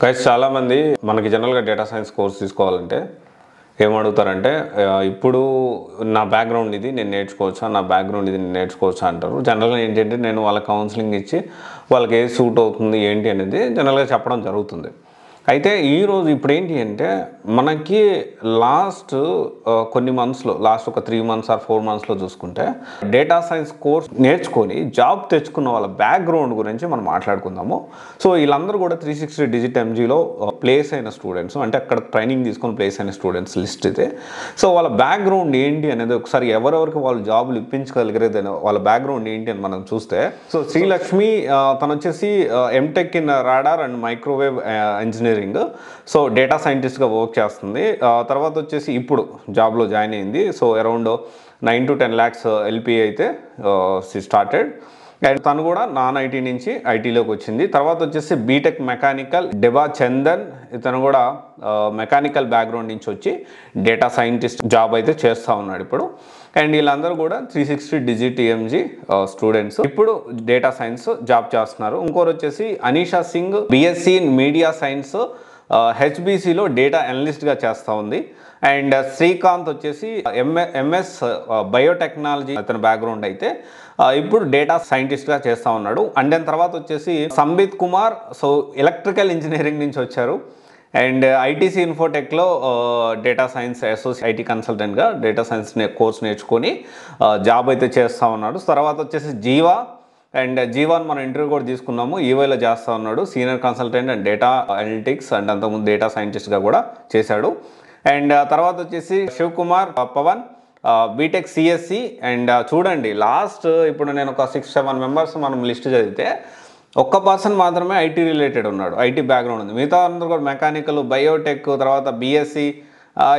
Guys చాలా మంది మనకి జనరల్గా డేటా సైన్స్ కోర్స్ తీసుకోవాలంటే ఏమడుగుతారంటే ఇప్పుడు నా బ్యాక్గ్రౌండ్ ఇది నేను నేర్చుకోవచ్చా, నా బ్యాక్గ్రౌండ్ ఇది నేను నేర్చుకోవచ్చా అంటారు. జనరల్గా ఏంటంటే నేను వాళ్ళ కౌన్సిలింగ్ ఇచ్చి వాళ్ళకి ఏది సూట్ అవుతుంది ఏంటి అనేది జనరల్గా చెప్పడం జరుగుతుంది. అయితే ఈరోజు ఇప్పుడు ఏంటి అంటే మనకి లాస్ట్ కొన్ని మంత్స్లో, లాస్ట్ ఒక 3 months ఆర్ 4 monthsలో చూసుకుంటే డేటా సైన్స్ కోర్స్ నేర్చుకొని జాబ్ తెచ్చుకున్న వాళ్ళ బ్యాక్గ్రౌండ్ గురించి మనం మాట్లాడుకుందాము. సో వీళ్ళందరూ కూడా 360 డిజిట్ ఎంజీలో ప్లేస్ అయిన స్టూడెంట్స్, అంటే అక్కడ ట్రైనింగ్ తీసుకొని ప్లేస్ అయిన స్టూడెంట్స్ లిస్ట్ అయితే. సో వాళ్ళ బ్యాక్గ్రౌండ్ ఏంటి అనేది ఒకసారి ఎవరెవరికి వాళ్ళు జాబులు ఇప్పించగలిగేది వాళ్ళ బ్యాక్గ్రౌండ్ ఏంటి అని మనం చూస్తే, సో శ్రీలక్ష్మి తను వచ్చేసి MTech in radar and microwave engineering, so data సైంటిస్ట్గా వర్క్ చేస్తుంది. తర్వాత వచ్చేసి ఇప్పుడు జాబ్లో జాయిన్ అయింది. So around 9 to 10 lakhs LPA అయితే స్టార్టెడ్. అండ్ తను కూడా నాన్ ఐటీ నుంచి ఐటీలోకి వచ్చింది. తర్వాత వచ్చేసి బీటెక్ మెకానికల్ డెబా చందన్, ఇతను కూడా మెకానికల్ బ్యాక్గ్రౌండ్ నుంచి వచ్చి డేటా సైంటిస్ట్ జాబ్ అయితే చేస్తూ ఉన్నాడు ఇప్పుడు. అండ్ వీళ్ళందరూ కూడా 360 డిజిట్ టీఎంజీ స్టూడెంట్స్, ఇప్పుడు డేటా సైన్స్ జాబ్ చేస్తున్నారు. ఇంకోరు వచ్చేసి Anisha Singh BSc in media science హెచ్బిసిలో డేటా అనలిస్ట్గా చేస్తూ ఉంది. అండ్ శ్రీకాంత్ వచ్చేసి ఎంఎస్ బయోటెక్నాలజీ అతని బ్యాక్గ్రౌండ్ అయితే ఇప్పుడు డేటా సైంటిస్ట్గా చేస్తూ ఉన్నాడు. అండ్ దాని తర్వాత వచ్చేసి Sambit Kumar, so electrical engineering నుంచి వచ్చారు. అండ్ ఐటీసీ ఇన్ఫోటెక్లో డేటా సైన్స్ ఐటీ కన్సల్టెంట్గా డేటా సైన్స్ కోర్స్ నేర్చుకొని జాబ్ అయితే చేస్తూ ఉన్నాడు. తర్వాత వచ్చేసి జీవా, అండ్ జీవాన్ మనం ఇంటర్వ్యూ కూడా తీసుకున్నాము, ఈవైలో చేస్తూ ఉన్నాడు, senior consultant and data analytics and అంతకుముందు డేటా సైంటిస్ట్గా కూడా చేశాడు. అండ్ తర్వాత వచ్చేసి Shiv Kumar Pavan BTech CSC. And చూడండి లాస్ట్ ఇప్పుడు నేను ఒక 6-7 members మనం లిస్ట్ చదివితే ఒక్క పర్సన్ మాత్రమే ఐటీ రిలేటెడ్ ఉన్నాడు, ఐటీ బ్యాక్గ్రౌండ్ ఉంది. మిగతా అందరూ కూడా మెకానికల్, బయోటెక్, తర్వాత బీఎస్సీ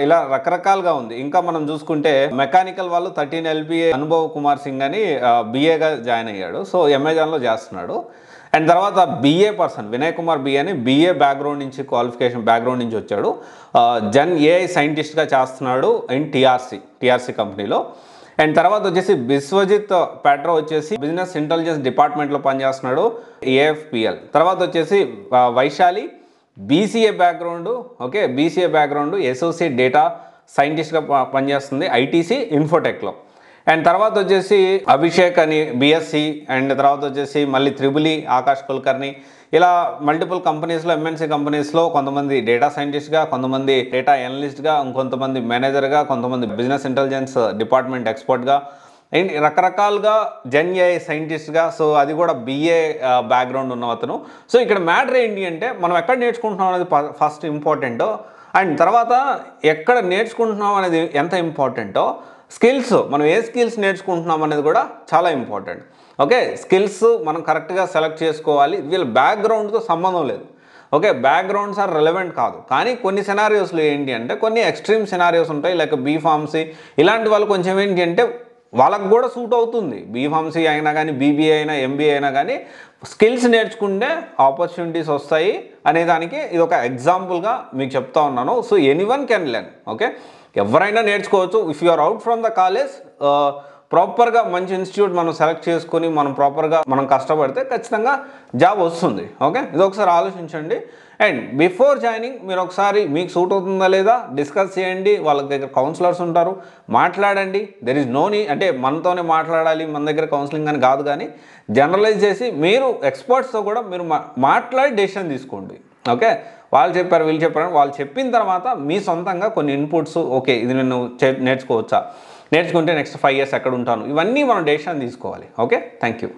ఇలా రకరకాలుగా ఉంది. ఇంకా మనం చూసుకుంటే మెకానికల్ వాళ్ళు 13 LPA అనుభవ్ కుమార్ సింగ్ అని బీఏగా జాయిన్ అయ్యాడు, సో అమెజాన్లో చేస్తున్నాడు. అండ్ తర్వాత BA person Vinay Kumar B అని బీఏ బ్యాక్గ్రౌండ్ నుంచి, క్వాలిఫికేషన్ బ్యాక్గ్రౌండ్ నుంచి వచ్చాడు, జన్ ఏఐ సైంటిస్ట్గా చేస్తున్నాడు ఇన్ టీఆర్సీ కంపెనీలో. అండ్ తర్వాత వచ్చేసి బిశ్వజిత్ పెట్రో వచ్చేసి బిజినెస్ ఇంటెలిజెన్స్ డిపార్ట్మెంట్లో పనిచేస్తున్నాడు, ఏఎఫ్పిఎల్. తర్వాత వచ్చేసి Vaishali BCA background, okay BCA background associate data సైంటిస్ట్గా పనిచేస్తుంది ఐటీసీ ఇన్ఫోటెక్లో. అండ్ తర్వాత వచ్చేసి అభిషేక్ అని బిఎస్సి, అండ్ తర్వాత వచ్చేసి మళ్ళీ త్రిబులి ఆకాష్ కుల్కర్ని, ఇలా మల్టిపుల్ కంపెనీస్లో, ఎంఎన్సీ కంపెనీస్లో కొంతమంది డేటా సైంటిస్ట్గా, కొంతమంది డేటా అనలిస్ట్గా, ఇంకొంతమంది మేనేజర్గా, కొంతమంది బిజినెస్ ఇంటెలిజెన్స్ డిపార్ట్మెంట్ ఎక్స్పర్ట్గా, అండ్ రకరకాలుగా జెన్ ఏఐ సైంటిస్ట్గా, సో అది కూడా బీఏ బ్యాక్గ్రౌండ్ ఉన్న అతను. సో ఇక్కడ మ్యాటర్ ఏంటి అంటే మనం ఎక్కడ నేర్చుకుంటున్నాం అనేది ఫస్ట్ ఇంపార్టెంటో, అండ్ తర్వాత ఎక్కడ నేర్చుకుంటున్నాం అనేది ఎంత ఇంపార్టెంటో, స్కిల్స్ మనం ఏ స్కిల్స్ నేర్చుకుంటున్నాం అనేది కూడా చాలా ఇంపార్టెంట్. ఓకే స్కిల్స్ మనం కరెక్ట్గా సెలెక్ట్ చేసుకోవాలి, వీళ్ళ బ్యాక్గ్రౌండ్తో సంబంధం లేదు. ఓకే బ్యాక్గ్రౌండ్స్ ఆర్ రెలవెంట్ కాదు, కానీ కొన్ని సినారియోస్లో ఏంటి అంటే కొన్ని ఎక్స్ట్రీమ్ సినారియోస్ ఉంటాయి, లైక్ బీఫార్మసీ ఇలాంటి వాళ్ళు కొంచెం ఏంటి అంటే వాళ్ళకు కూడా సూట్ అవుతుంది. బీఫార్మసీ అయినా కానీ, బీబీఏ అయినా, ఎంబీఏ అయినా కానీ స్కిల్స్ నేర్చుకుంటే ఆపర్చునిటీస్ వస్తాయి అనే దానికి ఇది ఒక ఎగ్జాంపుల్గా మీకు చెప్తా ఉన్నాను. So anyone can learn, okay ఎవరైనా నేర్చుకోవచ్చు. If you are out from the college ప్రాపర్గా మంచి ఇన్స్టిట్యూట్ మనం సెలెక్ట్ చేసుకొని మనం ప్రాపర్గా మనం కష్టపడితే ఖచ్చితంగా జాబ్ వస్తుంది. ఓకే ఇది ఒకసారి ఆలోచించండి. అండ్ బిఫోర్ జాయినింగ్ మీరు ఒకసారి మీకు సూట్ అవుతుందా లేదా డిస్కస్ చేయండి, వాళ్ళ దగ్గర కౌన్సిలర్స్ ఉంటారు, మాట్లాడండి. దెర్ ఈజ్ నో నీ అంటే మనతోనే మాట్లాడాలి, మన దగ్గర కౌన్సిలింగ్ అని కాదు, కానీ జనరలైజ్ చేసి మీరు ఎక్స్పర్ట్స్తో కూడా మీరు మాట్లాడి డెసిషన్ తీసుకోండి. ఓకే వాళ్ళు చెప్పారు వీళ్ళు చెప్పారు, వాళ్ళు చెప్పిన తర్వాత మీ సొంతంగా కొన్ని ఇన్పుట్స్, ఓకే ఇది నేను నేర్చుకోవచ్చా, నేర్చుకుంటే నెక్స్ట్ 5 years ఎక్కడ ఉంటాను, ఇవన్నీ మనం డెసిషన్ తీసుకోవాలి. Okay thank you.